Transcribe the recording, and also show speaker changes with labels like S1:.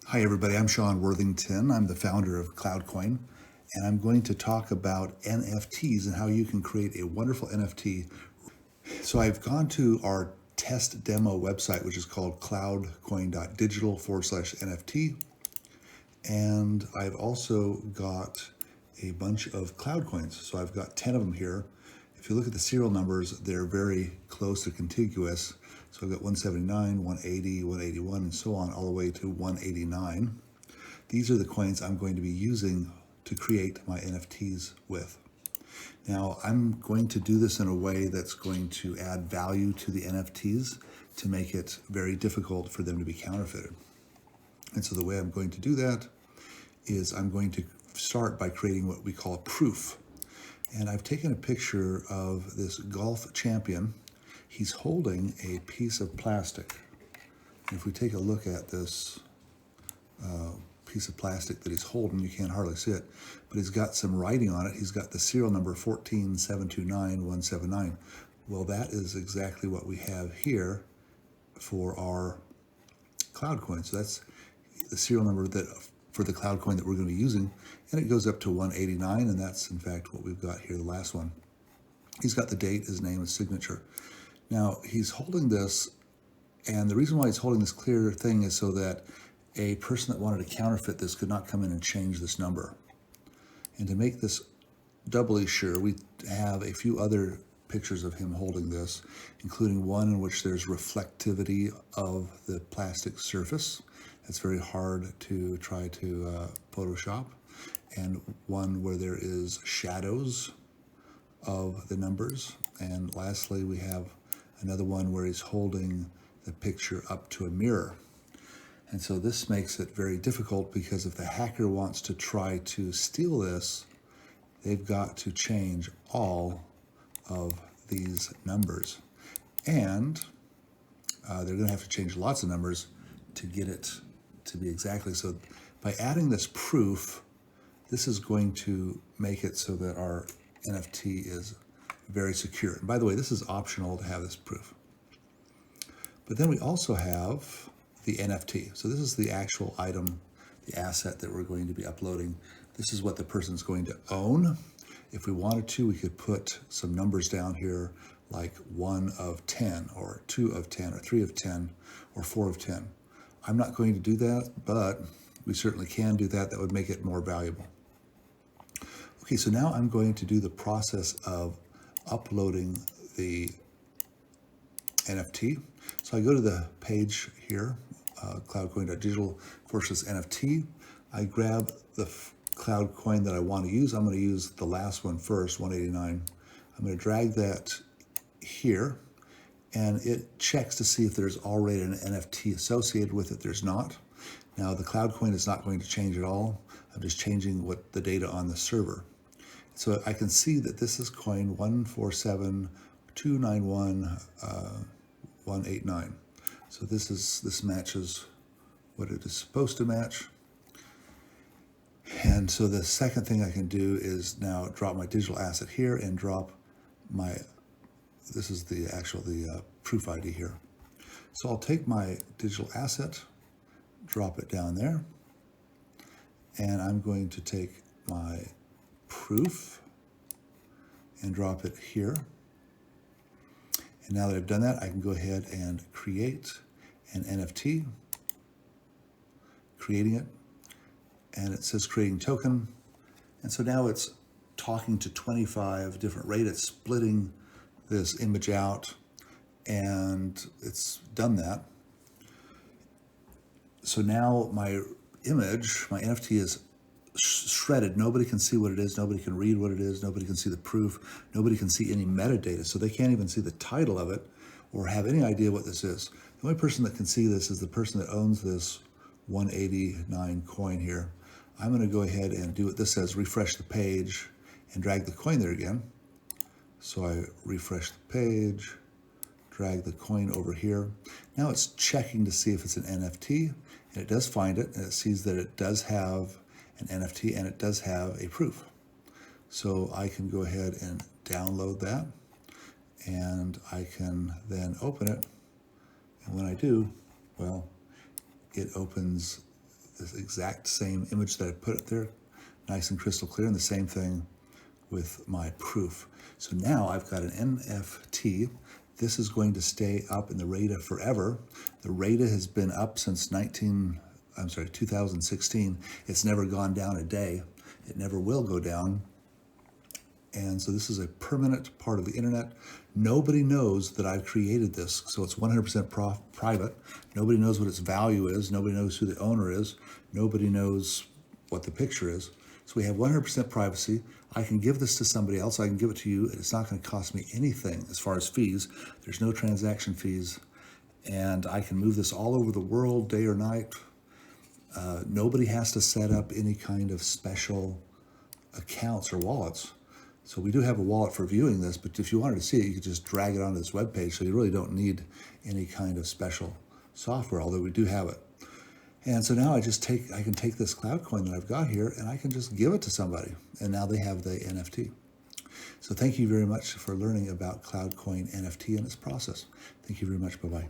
S1: Hi everybody, I'm Sean Worthington. I'm the founder of CloudCoin, and I'm going to talk about NFTs and how you can create a wonderful NFT. So I've gone to our test demo website, which is called cloudcoin.digital/NFT, and I've also got a bunch of cloud coins. So I've got 10 of them here. If you look at the serial numbers, they're very close to contiguous. So I've got 179, 180, 181, and so on, all the way to 189. These are the coins I'm going to be using to create my NFTs with. Now, I'm going to do this in a way that's going to add value to the NFTs to make it very difficult for them to be counterfeited. And so the way I'm going to do that is I'm going to start by creating what we call a proof. And I've taken a picture of this golf champion. He's holding a piece of plastic. And if we take a look at this piece of plastic that he's holding, you can't hardly see it, but he's got some writing on it. He's got the serial number 14729-179. Well, that is exactly what we have here for our cloud coin. So that's the serial number that for the cloud coin that we're going to be using, and it goes up to 189, and that's in fact what we've got here, the last one. He's got the date, his name, his signature. Now he's holding this, and the reason why he's holding this clear thing is so that a person that wanted to counterfeit this could not come in and change this number. And to make this doubly sure, we have a few other pictures of him holding this, including one in which there's reflectivity of the plastic surface. It's very hard to try to Photoshop. And one where there is shadows of the numbers. And lastly, we have another one where he's holding the picture up to a mirror. And so this makes it very difficult, because if the hacker wants to try to steal this, they've got to change all of these numbers. And they're going to have to change lots of numbers to get it to be exactly. So by adding this proof, this is going to make it so that our NFT is very secure. And by the way, this is optional to have this proof. But then we also have the NFT. So this is the actual item, the asset that we're going to be uploading. This is what the person's going to own. If we wanted to, we could put some numbers down here, like 1 of 10, or 2 of 10, or 3 of 10, or 4 of 10. I'm not going to do that, but we certainly can do that. That would make it more valuable. Okay, so now I'm going to do the process of uploading the NFT. So I go to the page here, cloudcoin.digital/NFT. I grab the cloud coin that I want to use. I'm going to use the last one first, 189. I'm going to drag that here, and it checks to see if there's already an NFT associated with it. There's not. Now the cloud coin is not going to change at all. I'm just changing what the data on the server. So I can see that this is coin 147291189. So this matches what it is supposed to match. And so the second thing I can do is now drop my digital asset here and drop my, this is the proof ID here. So I'll take my digital asset, drop it down there, and I'm going to take my proof and drop it here. And now that I've done that, I can go ahead and create an NFT, creating it, and it says creating token. And so now it's talking to 25 different RAIDA. It's splitting this image out, and it's done that. So now my image, my NFT is shredded. Nobody can see what it is. Nobody can read what it is. Nobody can see the proof. Nobody can see any metadata. So they can't even see the title of it or have any idea what this is. The only person that can see this is the person that owns this 189 coin here. I'm going to go ahead and do what this says, refresh the page, and drag the coin there again. So I refresh the page, drag the coin over here. Now it's checking to see if it's an NFT, and it does find it, and it sees that it does have an NFT and it does have a proof. So I can go ahead and download that, and I can then open it. And when I do, well, it opens this exact same image that I put up there, nice and crystal clear, and the same thing with my proof. So now I've got an NFT. This is going to stay up in the RAIDA forever. The RAIDA has been up since 2016. It's never gone down a day. It never will go down. And so this is a permanent part of the internet. Nobody knows that I've created this, so it's 100% private. Nobody knows what its value is. Nobody knows who the owner is. Nobody knows what the picture is. So we have 100% privacy. I can give this to somebody else. I can give it to you. It's not going to cost me anything as far as fees. There's no transaction fees. And I can move this all over the world, day or night. Nobody has to set up any kind of special accounts or wallets. So we do have a wallet for viewing this, but if you wanted to see it, you could just drag it onto this web page. So you really don't need any kind of special software, although we do have it. And so now I can take this cloud coin that I've got here and I can just give it to somebody. And now they have the NFT. So thank you very much for learning about cloud coin NFT and its process. Thank you very much. Bye-bye.